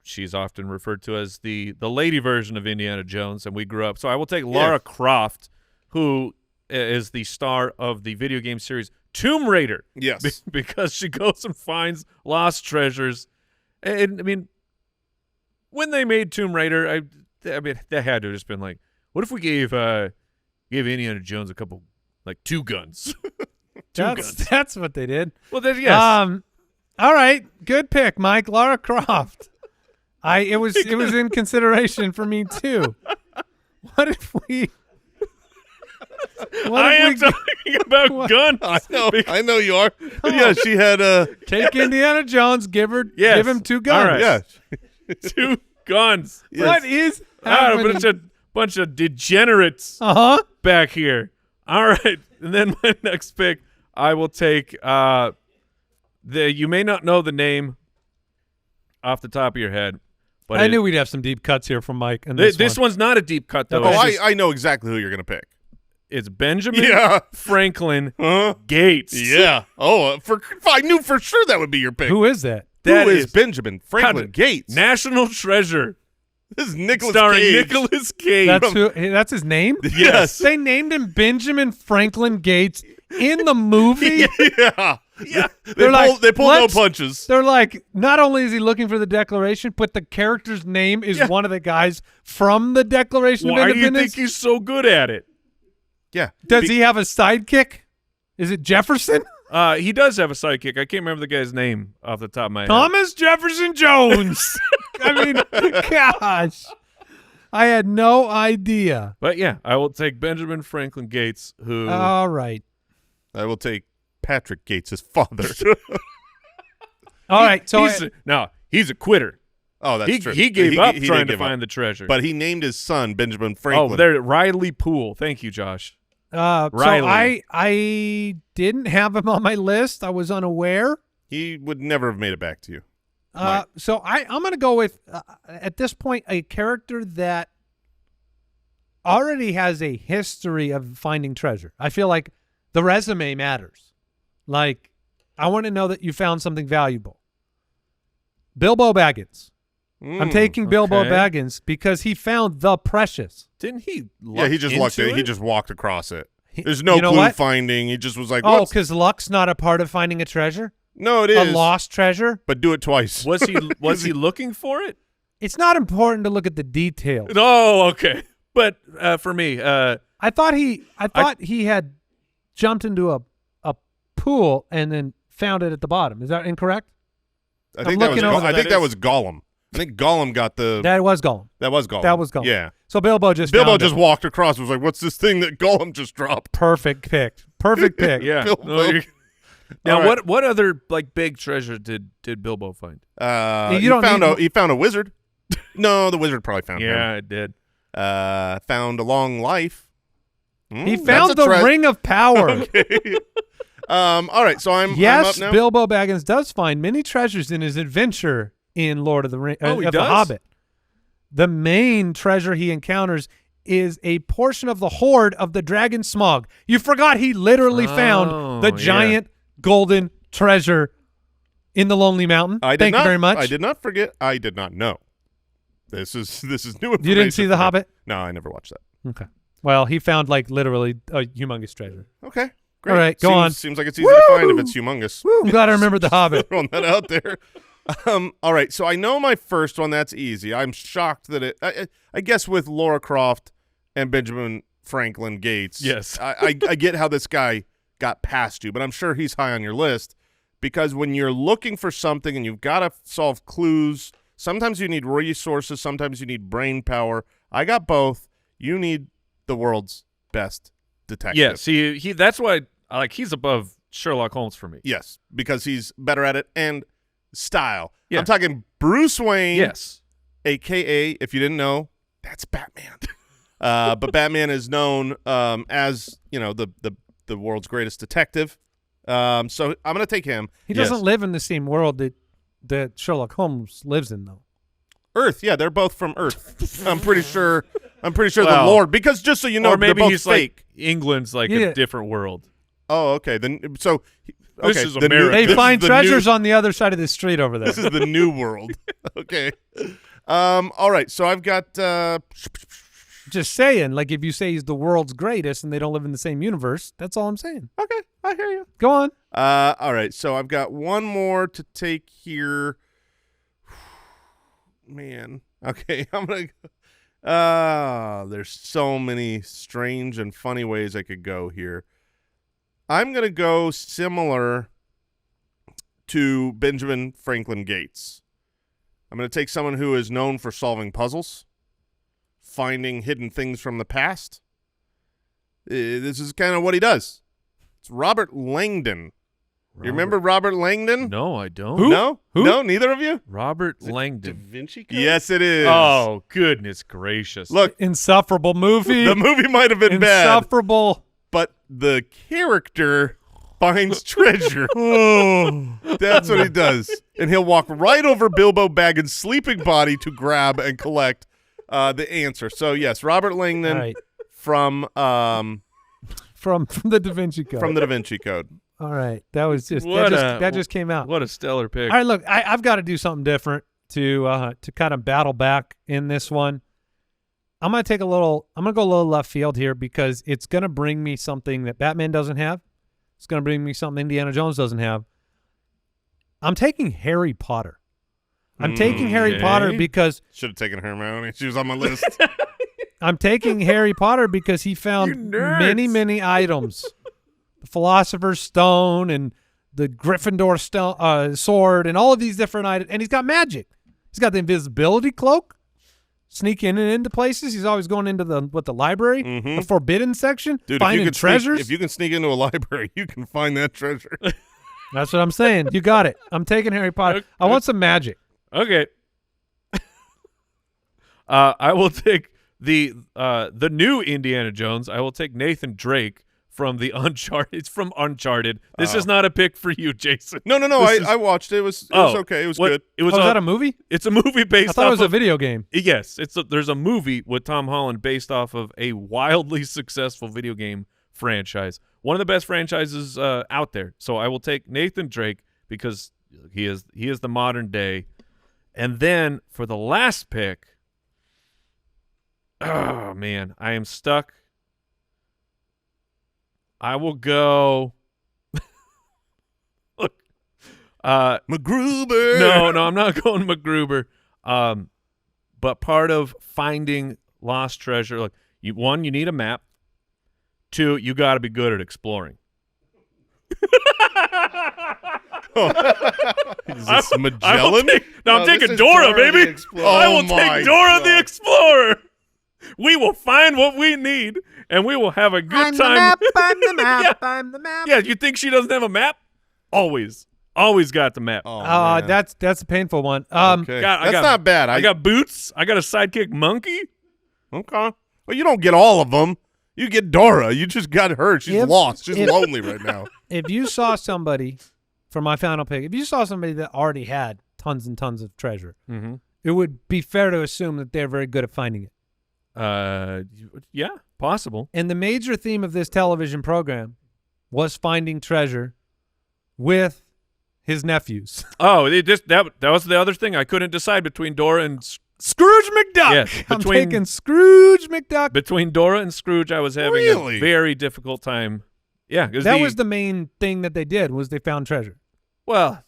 she's often referred to as the lady version of Indiana Jones, and we grew up. So I will take Lara Croft, who is the star of the video game series Tomb Raider. Yes. Because she goes and finds lost treasures. And I mean, when they made Tomb Raider, I mean, that had to have just been like, what if we gave Indiana Jones a couple, like 2 guns? That's what they did. Well, then, yes. All right. Good pick, Mike. Lara Croft. It was in consideration for me too. What if we? I am talking about guns. I know you are. Yeah, she had Take Indiana Jones, give him 2 guns. All right. yeah. 2 guns. What is A happening? bunch of degenerates back here. All right. And then my next pick, I will take you may not know the name off the top of your head, but I knew we'd have some deep cuts here from Mike. And this one's not a deep cut though. Oh, I know exactly who you're going to pick. It's Benjamin Yeah. Franklin Huh? Gates. Yeah. Oh, I knew for sure that would be your pick. Who is that? That Who is is Benjamin Franklin Gates? National Treasure. This is Nicolas Starring Cage. Nicolas Cage. That's his name? Yes. They named him Benjamin Franklin Gates in the movie. Yeah. Yeah. They pull no "Let's-" punches. They're like, not only is he looking for the Declaration, but the character's name is one of the guys from the Declaration Why of do you Independence. think he's so good at it? Yeah. Does he have a sidekick? Is it Jefferson? He does have a sidekick. I can't remember the guy's name off the top of my head. Thomas Jefferson Jones. I mean, gosh. I had no idea. But yeah, I will take Benjamin Franklin Gates, who All right. I will take Patrick Gates' father. All right. So he's a quitter. Oh, that's true. He gave up he trying did to give up. find the treasure. But he named his son Benjamin Franklin. Oh, there, Riley Poole. Thank you, Josh. so Riley. I didn't have him on my list. I was unaware. He would never have made it back to you. So I'm going to go with, at this point, a character that already has a history of finding treasure. I feel like the resume matters. Like, I want to know that you found something valuable. Bilbo Baggins. I'm taking Bilbo okay. Baggins because he found the precious. Didn't he? Yeah, he just lucked lucked it. He just walked across it. There's no You know clue what? finding. He just was like, Oh, "What's-" because luck's not a part of finding a treasure? No, it A is. lost treasure? But do it twice. Was he looking for it? It's not important to look at the details. Oh, okay. But for me, I thought he had jumped into a pool and then found it at the bottom. Is that incorrect? I think I'm that was. looking over I think that that was Gollum. I think Gollum got the. That was Gollum. That was Gollum. That was Gollum. Yeah. So Bilbo just Bilbo found just it. walked across. And was like, "What's this thing that Gollum just dropped?" Perfect pick. Perfect pick. yeah. Bilbo. No, you're- now, All right. what other like big treasure did Bilbo find? You He don't found need- he found a wizard. No, the wizard probably found Yeah, him. it did. Found a long life. He That's found a the tre- Ring of Power. Okay. All right, so I'm up Yes, now. Bilbo Baggins does find many treasures in his adventure in Lord of the Ring, Oh, he of the does? Hobbit. The main treasure he encounters is a portion of the hoard of the dragon Smog. You forgot he literally found the yeah. giant golden treasure in the Lonely Mountain. I did Thank not, you very much. I did not forget. I did not know. This is new information. You didn't see The for me. Hobbit? No, I never watched that. Okay. Well, he found like literally a humongous treasure. Okay, great. All right, go on. Seems like it's easy to find if it's humongous. I'm glad I remembered The Hobbit. Throwing that out there. All right, so I know my first one. That's easy. I'm shocked that it. I guess with Laura Croft and Benjamin Franklin Gates. Yes. I get how this guy got past you, but I'm sure he's high on your list because when you're looking for something and you've got to solve clues, sometimes you need resources, sometimes you need brain power. I got both. You need the world's best detective. Yes, he. That's why he's above Sherlock Holmes for me. Yes, because he's better at it and style. Yeah. I'm talking Bruce Wayne. Yes. AKA, if you didn't know, that's Batman. But Batman is known as, the world's greatest detective. So I'm going to take him. He Yes. doesn't live in the same world that Sherlock Holmes lives in, though. Earth. Yeah, they're both from Earth. I'm pretty sure the Well, Lord, because just so you know, or maybe they're both he's fake. like England's like Yeah. a different world. Oh, okay. Then so This okay, is the America. They this is find the treasures new- on the other side of the street over there. This is the new world. Okay. All right. So I've got Just saying, like if you say he's the world's greatest and they don't live in the same universe, that's all I'm saying. okay, I hear you. Go on. All right, so I've got one more to take here. Man, okay, I'm gonna. There's so many strange and funny ways I could go here. I'm gonna go similar to Benjamin Franklin Gates. I'm gonna take someone who is known for solving puzzles, finding hidden things from the past. This is kind of what he does. It's Robert Langdon. You remember Robert Langdon? No, I don't. No? Who? No, neither of you? Robert Da Langdon. Vinci Code? Yes, it is. Oh, goodness gracious. Look, Insufferable movie. the movie might have been bad, Insufferable. but the character finds treasure. Oh. That's what he does. And he'll walk right over Bilbo Baggins' sleeping body to grab and collect the answer. So, yes, Robert Langdon All right. from From the Da Vinci Code. the Da Vinci Code. All right. That was just What that just came out. What a stellar pick. All right, look, I've got to do something different to kind of battle back in this one. I'm gonna go a little left field here because it's gonna bring me something that Batman doesn't have. It's gonna bring me something Indiana Jones doesn't have. I'm taking Harry Potter. I'm taking Harry Okay. Potter because Should have taken Hermione. She was on my list. I'm taking Harry Potter because he found You nerds. many items. The Philosopher's Stone and the Gryffindor sword and all of these different items. And he's got magic. He's got the invisibility cloak. Sneaking into places. He's always going into the library, the forbidden section, Dude, finding if treasures. you can sneak into a library, you can find that treasure. That's what I'm saying. You got it. I'm taking Harry Potter. I want some magic. Okay. I will take the new Indiana Jones. I will take Nathan Drake from the Uncharted. It's from Uncharted. This is not a pick for you, Jason. No. This is- I watched it. It was okay. It was good. It was Was on- that a movie? It's a movie based I thought off it was a of, video game. Yes, there's a movie with Tom Holland based off of a wildly successful video game franchise one of the best franchises out there. So I will take Nathan Drake because he is the modern day. And then for the last pick, oh man, I am stuck. I will go. Look, MacGruber. No, I'm not going MacGruber. But part of finding lost treasure, look, you need a map. 2, you got to be good at exploring. Is this Magellan? I'm taking Dora, baby. I will take Dora the Explorer. We will find what we need, and we will have a good time. I'm the map. I'm the map. Yeah, you think she doesn't have a map? Always got the map. Oh, man. That's a painful one. Okay. That's not bad. I got boots. I got a sidekick monkey. Okay. Well, you don't get all of them. You get Dora. You just got her. She's lost. She's lonely right now. If you saw somebody, for my final pick, if you saw somebody that already had tons and tons of treasure, it would be fair to assume that they're very good at finding it. Yeah, possible. And the major theme of this television program was finding treasure with his nephews. Oh, that was the other thing. I couldn't decide between Dora and Scrooge McDuck. Yes, I'm taking Scrooge McDuck. Between Dora and Scrooge, I was having a very difficult time. Yeah, that was the main thing that they did was they found treasure. Well,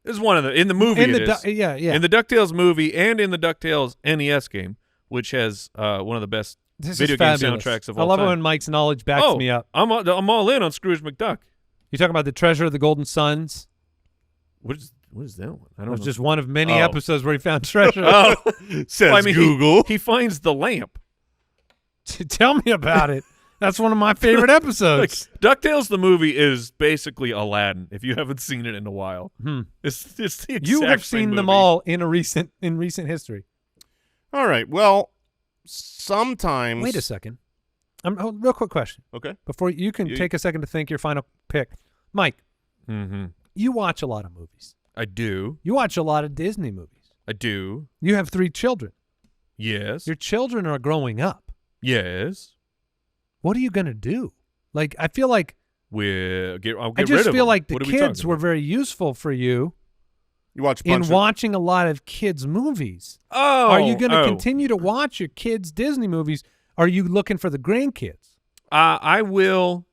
it was one of the in the movie. In it the is. Yeah. In the DuckTales movie and in the DuckTales NES game, which has one of the best video game soundtracks of all time. I love it when Mike's knowledge backs me up. I'm all in on Scrooge McDuck. You talking about the Treasure of the Golden Suns? What is that one? I don't know. It's just one of many episodes where he found treasure. Says Google. He finds the lamp. Tell me about it. That's one of my favorite episodes. DuckTales the movie is basically Aladdin. If you haven't seen it in a while, it's the exact you have same seen them movie. all in recent history. All right. Well, sometimes. Wait a second. Real quick question. Okay. Before you can take a second to think your final pick, Mike. You watch a lot of movies. I do. You watch a lot of Disney movies. I do. You have 3 children. Yes. Your children are growing up. Yes. What are you going to do? Like, I feel like I'll get I rid just of feel them. like the What are we kids talking were about? very useful for you You watch a in bunch of- watching a lot of kids' movies. Oh, Are you going to continue to watch your kids' Disney movies? Are you looking for the grandkids? I will.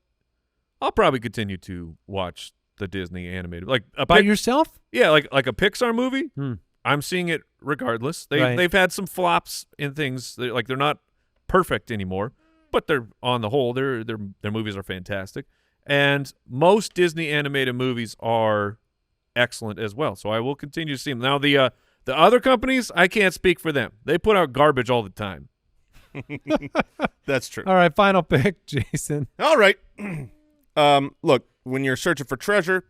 I'll probably continue to watch the Disney animated, like By yourself? Yeah, like a Pixar movie. I'm seeing it regardless. They've had some flops in things. They're not perfect anymore, but they're on the whole their movies are fantastic. And most Disney animated movies are excellent as well. So I will continue to see them. Now the other companies, I can't speak for them. They put out garbage all the time. That's true. All right, final pick, Jason. All right. Look, when you're searching for treasure,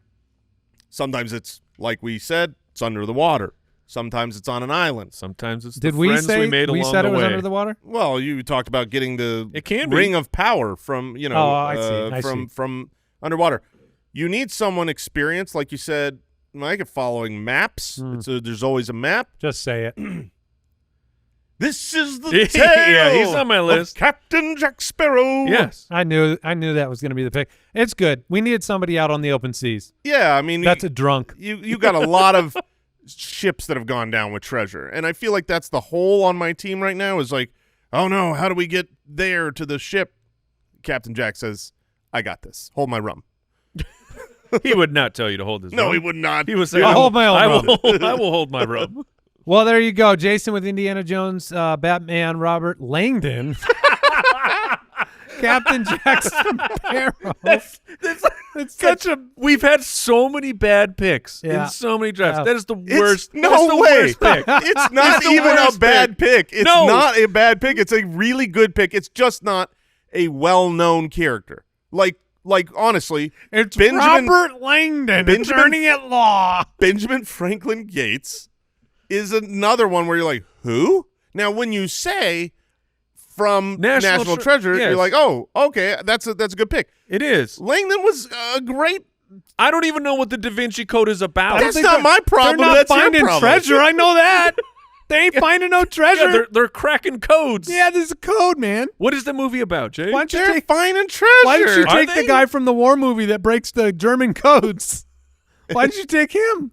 sometimes it's like we said, it's under the water. Sometimes it's on an island. Sometimes it's Did the we friends say we made along said the it was way. under the water? Well, you talked about getting the It can be. ring of power from, you know, Oh, I see. from underwater. You need someone experienced, like you said, Mike, at following maps. There's always a map. Just say it. This is the Yeah, tale he's on my list. of Captain Jack Sparrow. Yes. I knew that was going to be the pick. It's good. We needed somebody out on the open seas. Yeah, I mean, That's a drunk. you got a lot of ships that have gone down with treasure, and I feel like that's the hole on my team right now is like, oh no, how do we get there to the ship? Captain Jack says, I got this. Hold my rum. He would not tell you to hold his No, rum. he would not. He would say, I'll hold my own rum. I will hold my rum. Well, there you go. Jason with Indiana Jones, Batman, Robert Langdon, Captain Jack Sparrow. It's such a. We've had so many bad picks in so many drafts. Yeah. That is the worst. No that's the way. Worst pick. It's not It's the even a worst bad pick. It's No. not a bad pick. It's a really good pick. It's just not a well-known character. Like honestly, It's Benjamin- Robert Langdon, Benjamin- attorney at law. Benjamin Franklin Gates is another one where you're like, who? Now, when you say from National Treasure, yes. you're like, oh, okay, that's a good pick. It is. Langdon was a great. I don't even know what the Da Vinci Code is about. That's not my problem. They're not That's your finding problem. treasure. I know that. They ain't finding no treasure. Yeah, they're cracking codes. Yeah, there's a code, man. What is the movie about, Jay? Why don't you They're take finding treasure. Why didn't you Are take they? the guy from the war movie that breaks the German codes? Why didn't you take him?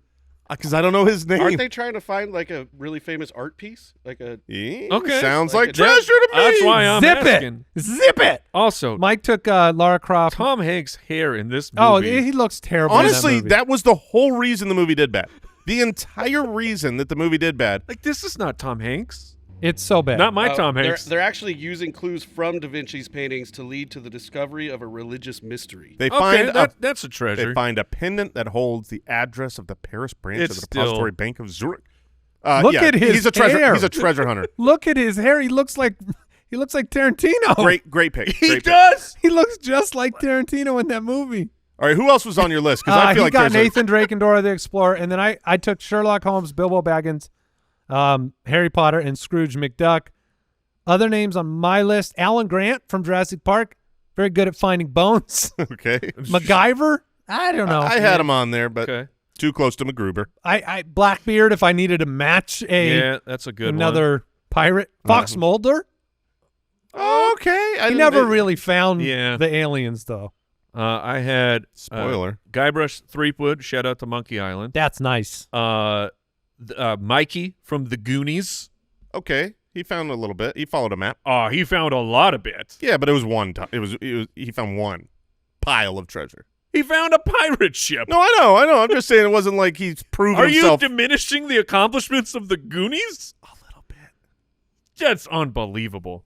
Because I don't know his name. Aren't they trying to find like a really famous art piece? Like a Yeah, Okay. sounds Like like a- treasure to me. That's why I'm Zip asking. it. Zip it. Also, Mike took Lara Croft. Tom Hanks' hair in this Oh, movie. he looks terrible. in Honestly, that, movie. that was the whole reason the movie did bad. The entire reason that the movie did bad. like, this is not Tom Hanks. it's so bad. Not my Tom Hanks. They're actually using clues from Da Vinci's paintings to lead to the discovery of a religious mystery. They Okay, find that's a treasure. they find a pendant that holds the address of the Paris branch It's of the still- Depository Bank of Zurich. Look at his he's a treasure. hair. He's a treasure hunter. Look at his hair. He looks like Tarantino. Great pick. He Great pick. does. He looks just like Tarantino in that movie. All right, who else was on your list? Because I feel he like got there's Nathan Drake and Dora the Explorer, and then I took Sherlock Holmes, Bilbo Baggins, Harry Potter, and Scrooge McDuck. Other names on my list: Alan Grant from Jurassic Park, very good at finding bones. okay. MacGyver, I don't know. I had him on there, but Okay. too close to MacGruber. I Blackbeard if I needed to match Yeah, that's a good another pirate. Fox Mulder. Okay. He never really found Yeah. the aliens though. one. I had Spoiler. Guybrush Threepwood. Shout out to Monkey Island. That's nice. Mikey from The Goonies. Okay. He found a little bit. He followed a map. Oh, he found a lot of bits. Yeah, but it was one time. He found one pile of treasure. He found a pirate ship. No, I know. I'm just saying it wasn't like he's proven Are himself. you diminishing the accomplishments of The Goonies? a little bit. That's unbelievable.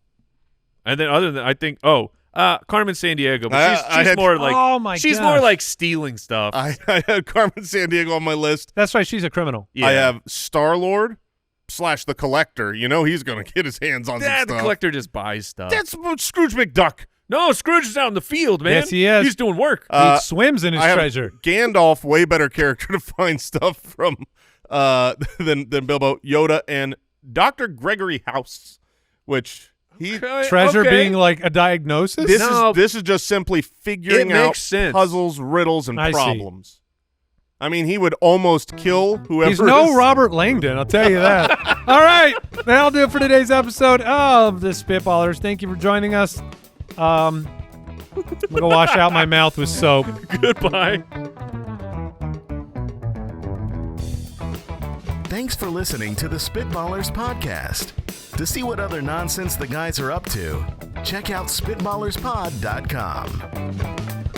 And then other than I think Carmen Sandiego, but I she's had- more like Oh, my she's gosh. more like stealing stuff. I had Carmen Sandiego on my list. That's right. She's a criminal. Yeah. I have Star-Lord / the Collector. You know he's going to get his hands on some the stuff. collector just buys stuff. That's Scrooge McDuck. No, Scrooge is out in the field, man. Yes, he is. He's doing work. He swims in his I have treasure. Gandalf, way better character to find stuff from than Bilbo, Yoda, and Dr. Gregory House, which he Treasure Okay. being like a diagnosis. this is just simply figuring It out makes sense. puzzles, riddles, and I see. problems. I mean, he would almost kill whoever. He's no is- Robert Langdon, I'll tell you that. All right, that'll do it for today's episode of the Spitballers. Thank you for joining us. I'm gonna wash out my mouth with soap. Goodbye. Thanks for listening to the Spitballers podcast. To see what other nonsense the guys are up to, check out SpitballersPod.com.